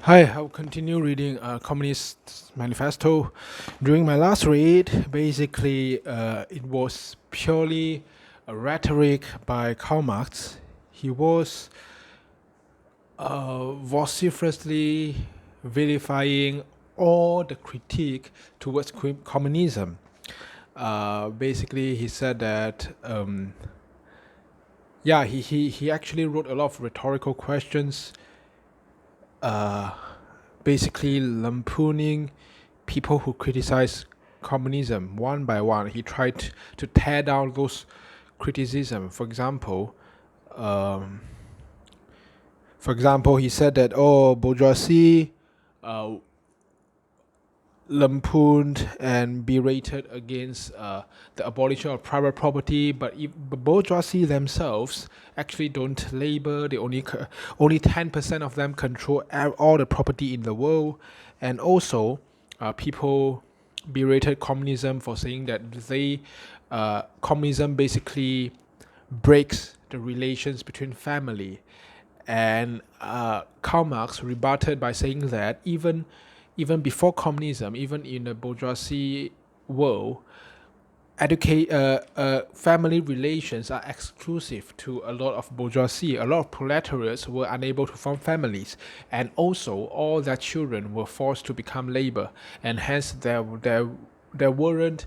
Hi, I'll continue reading Communist Manifesto. During my last read, basically, it was purely a rhetoric by Karl Marx. He was vociferously vilifying all the critique towards communism. Basically, he said that, he actually wrote a lot of rhetorical questions, basically lampooning people who criticize communism one by one. He tried to tear down those criticism. Um, for example, he said that bourgeoisie uh, lampooned and berated against the abolition of private property, but if the bourgeoisie themselves actually don't labor. They only 10% of them control all the property in the world, and also people berated communism for saying that communism basically breaks the relations between family. And Karl Marx rebutted by saying that even before communism, even in the bourgeoisie world, family relations are exclusive to a lot of bourgeoisie. A lot of proletariats were unable to form families, and also all their children were forced to become labor, and hence there weren't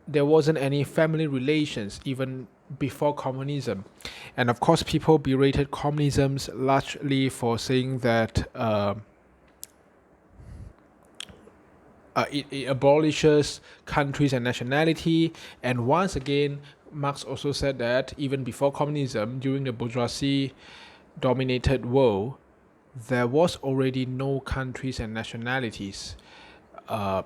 there wasn't any family relations even before communism. And of course, people berated communism largely for saying that it abolishes countries and nationality. And once again, Marx also said that even before communism, during the bourgeoisie dominated world, there was already no countries and nationalities. All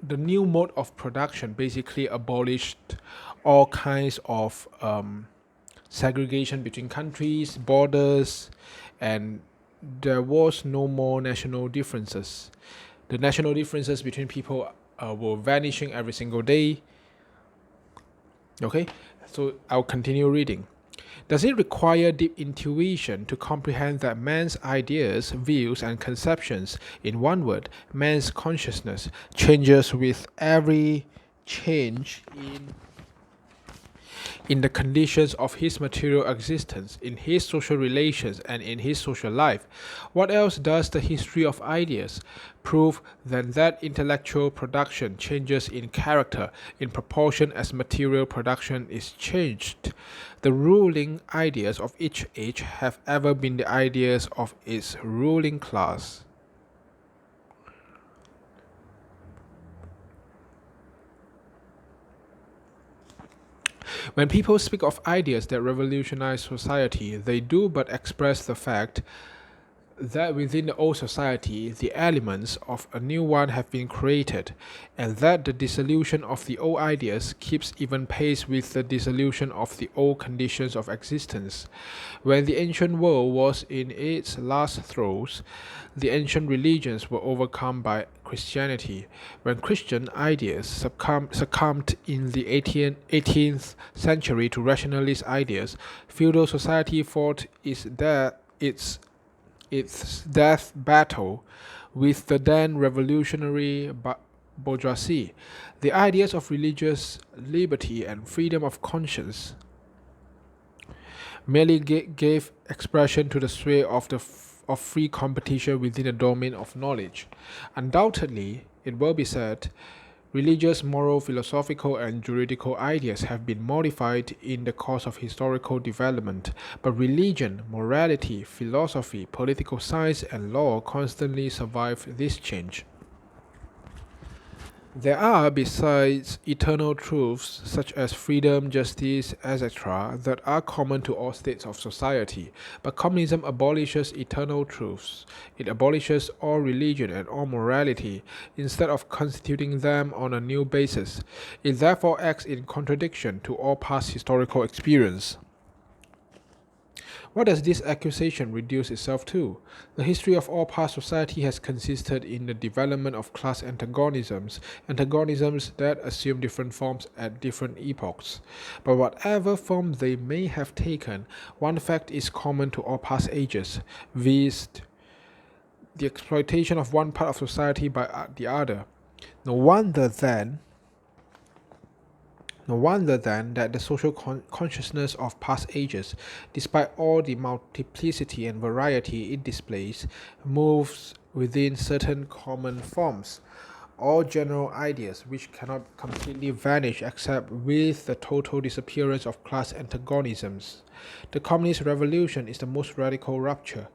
the new mode of production basically abolished all kinds of segregation between countries, borders, and there was no more national differences. The national differences between people were vanishing every single day. Okay, so I'll continue reading. Does it require deep intuition to comprehend that man's ideas, views, and conceptions, in one word, man's consciousness, changes with every change in the conditions of his material existence, in his social relations, and in his social life? What else does the history of ideas prove than that intellectual production changes in character in proportion as material production is changed? The ruling ideas of each age have ever been the ideas of its ruling class. When people speak of ideas that revolutionize society, they do but express the fact that within the old society, the elements of a new one have been created, and that the dissolution of the old ideas keeps even pace with the dissolution of the old conditions of existence. When the ancient world was in its last throes, the ancient religions were overcome by Christianity. When Christian ideas succumbed in the 18th century to rationalist ideas, feudal society fought its death battle with the then revolutionary bourgeoisie. The ideas of religious liberty and freedom of conscience merely gave expression to the sway of free competition within the domain of knowledge. Undoubtedly, it will be said, religious, moral, philosophical, and juridical ideas have been modified in the course of historical development, but religion, morality, philosophy, political science, and law constantly survive this change. There are, besides, eternal truths such as freedom, justice, etc., that are common to all states of society. But communism abolishes eternal truths. It abolishes all religion and all morality, instead of constituting them on a new basis. It therefore acts in contradiction to all past historical experience. What does this accusation reduce itself to? The history of all past society has consisted in the development of class antagonisms, antagonisms that assume different forms at different epochs. But whatever form they may have taken, one fact is common to all past ages, viz., the exploitation of one part of society by the other. No wonder then that the social consciousness of past ages, despite all the multiplicity and variety it displays, moves within certain common forms, all general ideas which cannot completely vanish except with the total disappearance of class antagonisms. The Communist Revolution is the most radical rupture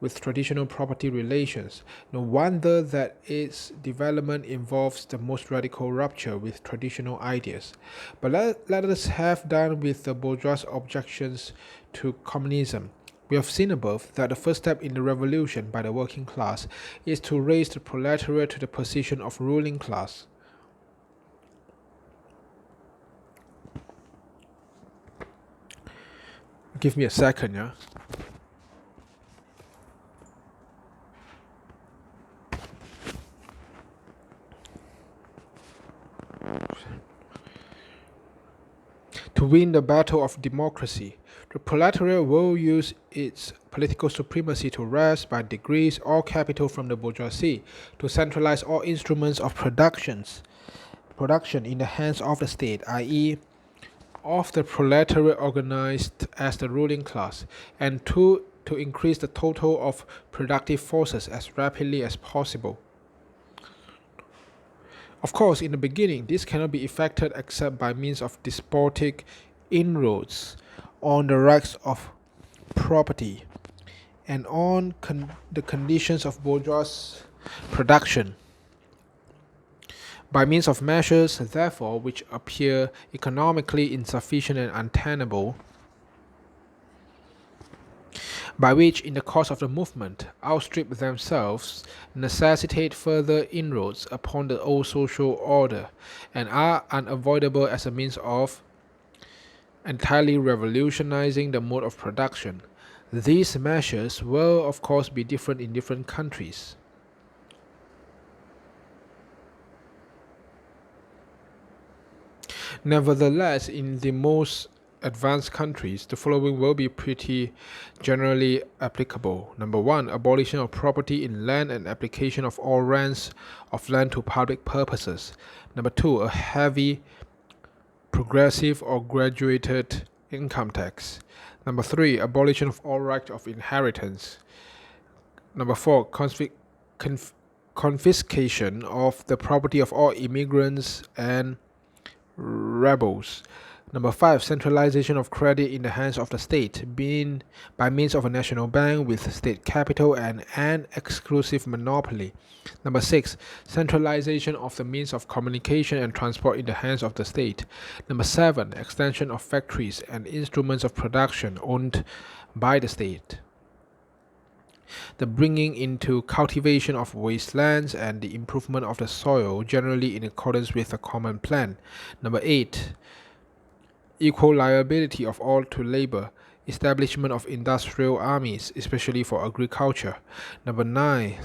with traditional property relations. No wonder that its development involves the most radical rupture with traditional ideas. But let us have done with the bourgeois objections to communism. We have seen above that the first step in the revolution by the working class is to raise the proletariat to the position of ruling class. Give me a second, yeah? To win the battle of democracy, the proletariat will use its political supremacy to wrest by degrees all capital from the bourgeoisie, to centralize all instruments of production in the hands of the state, i.e., of the proletariat organized as the ruling class, and to increase the total of productive forces as rapidly as possible. Of course, in the beginning, this cannot be effected except by means of despotic inroads on the rights of property and on the conditions of bourgeois production. By means of measures, therefore, which appear economically insufficient and untenable, by which, in the course of the movement, outstrip themselves, necessitate further inroads upon the old social order, and are unavoidable as a means of entirely revolutionizing the mode of production. These measures will, of course, be different in different countries. Nevertheless, in the most advanced countries, the following will be pretty generally applicable. Number one, abolition of property in land and application of all rents of land to public purposes. Number two, a heavy, progressive or graduated income tax. Number three, abolition of all right of inheritance. Number four, confiscation of the property of all immigrants and rebels. Number five, centralization of credit in the hands of the state, being by means of a national bank with state capital and an exclusive monopoly. Number six, centralization of the means of communication and transport in the hands of the state. Number seven, extension of factories and instruments of production owned by the state. The bringing into cultivation of wastelands and the improvement of the soil, generally in accordance with the common plan. Number eight, equal liability of all to labor, establishment of industrial armies, especially for agriculture. Number nine,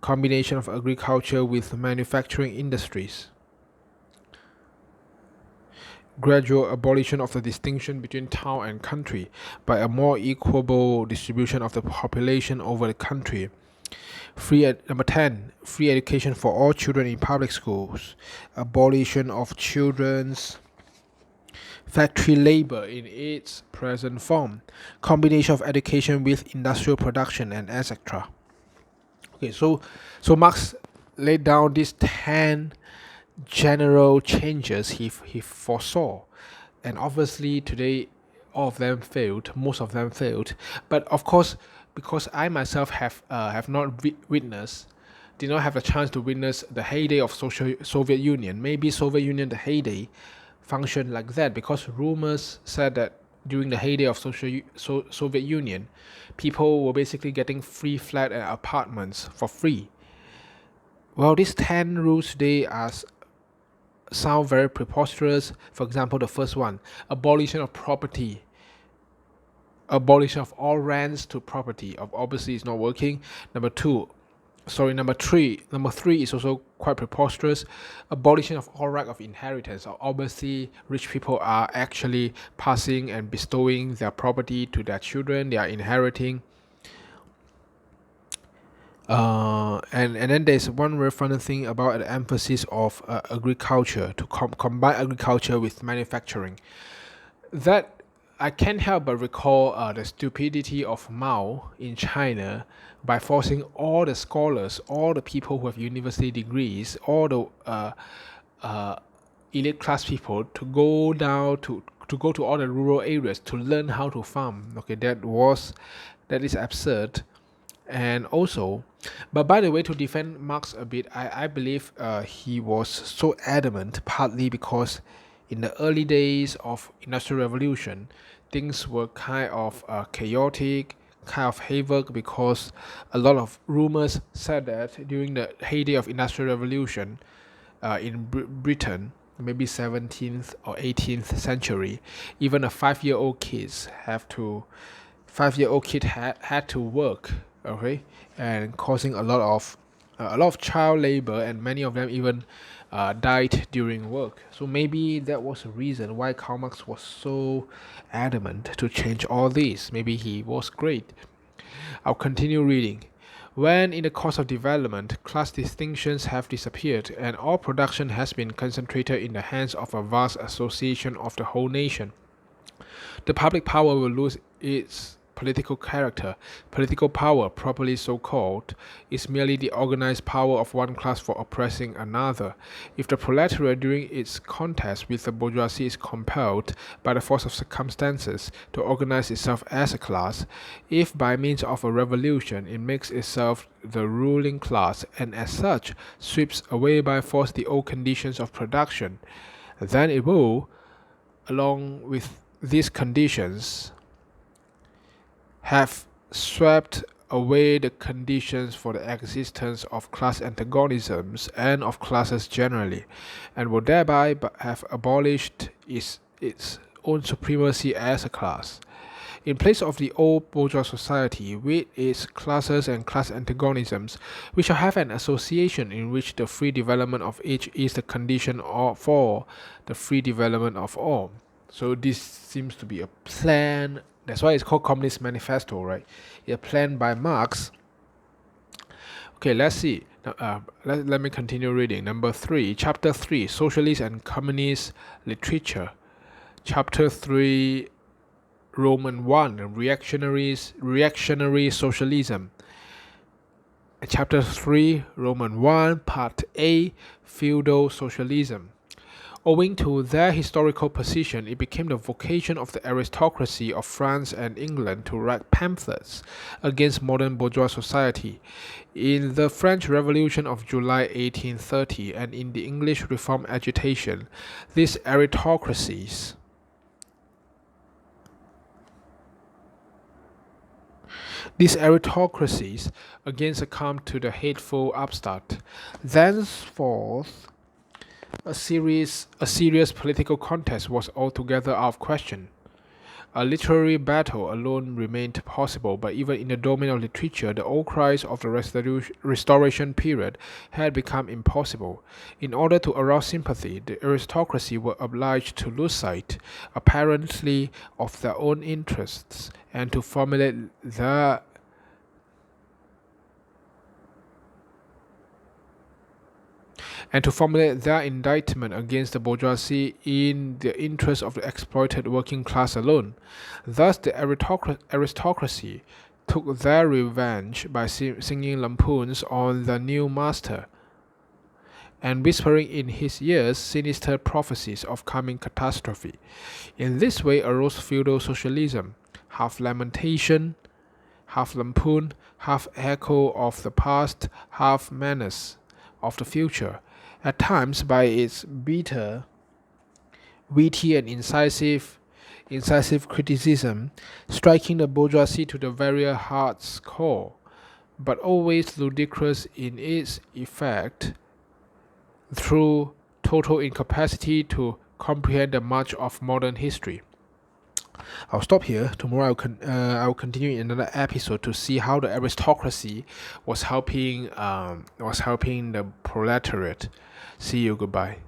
combination of agriculture with manufacturing industries. Gradual abolition of the distinction between town and country by a more equable distribution of the population over the country. Number 10, free education for all children in public schools. Abolition of children's factory labor in its present form. Combination of education with industrial production and etc. Okay, so Marx laid down these 10 general changes he foresaw, and obviously today all of them failed, most of them failed. But of course, because I myself have not did not have a chance to witness the heyday of Soviet Union. Maybe Soviet Union, the heyday, functioned like that because rumors said that during the heyday of Soviet Union, people were basically getting free flat and apartments for free. Well, these 10 rules today sound very preposterous. For example, the first one, abolition of property. Abolition of all rents to property. Obviously, it's not working. Number three is also quite preposterous. Abolition of all right of inheritance. Obviously, rich people are actually passing and bestowing their property to their children. They are inheriting. and then there's one very funny thing about the emphasis of agriculture to combine agriculture with manufacturing. That I can't help but recall the stupidity of Mao in China by forcing all the scholars, all the people who have university degrees, all the uh, elite class people to go down to go to all the rural areas to learn how to farm. Okay, that is absurd. And also, but by the way, to defend Marx a bit, I believe he was so adamant partly because in the early days of industrial revolution things were kind of chaotic, kind of havoc, because a lot of rumors said that during the heyday of industrial revolution in Britain, maybe 17th or 18th century, even a 5-year-old kid had to work, okay, and causing a lot of child labor, and many of them even died during work. So maybe that was the reason why Karl Marx was so adamant to change all this. Maybe he was great. I'll continue reading. When in the course of development, class distinctions have disappeared and all production has been concentrated in the hands of a vast association of the whole nation, the public power will lose its political character. Political power, properly so called, is merely the organized power of one class for oppressing another. If the proletariat during its contest with the bourgeoisie is compelled, by the force of circumstances, to organize itself as a class, if by means of a revolution it makes itself the ruling class, and as such sweeps away by force the old conditions of production, then it will, along with these conditions, have swept away the conditions for the existence of class antagonisms and of classes generally, and will thereby have abolished its own supremacy as a class. In place of the old bourgeois society, with its classes and class antagonisms, we shall have an association in which the free development of each is the condition for the free development of all. So this seems to be a plan. That's why it's called Communist Manifesto, right? A plan by Marx. Okay, let's see. Let me continue reading. Number 3, Chapter 3, Socialist and Communist Literature. Chapter 3, Roman 1, Reactionary Socialism. Chapter 3, Roman 1, Part A, Feudal Socialism. Owing to their historical position, it became the vocation of the aristocracy of France and England to write pamphlets against modern bourgeois society. In the French Revolution of July 1830 and in the English Reform agitation, these aristocracies again succumbed to the hateful upstart. Thenceforth, a serious political contest was altogether out of question. A literary battle alone remained possible, but even in the domain of literature, the old cries of the Restoration period had become impossible. In order to arouse sympathy, the aristocracy were obliged to lose sight, apparently, of their own interests, and to formulate their indictment against the bourgeoisie in the interest of the exploited working class alone. Thus the aristocracy took their revenge by singing lampoons on the new master, and whispering in his ears sinister prophecies of coming catastrophe. In this way arose feudal socialism, half lamentation, half lampoon, half echo of the past, half menace of the future. At times, by its bitter, witty, and incisive criticism, striking the bourgeoisie to the very heart's core, but always ludicrous in its effect, through total incapacity to comprehend the march of modern history. I'll stop here. Tomorrow I'll continue in another episode to see how the aristocracy was helping the proletariat. See you. Goodbye.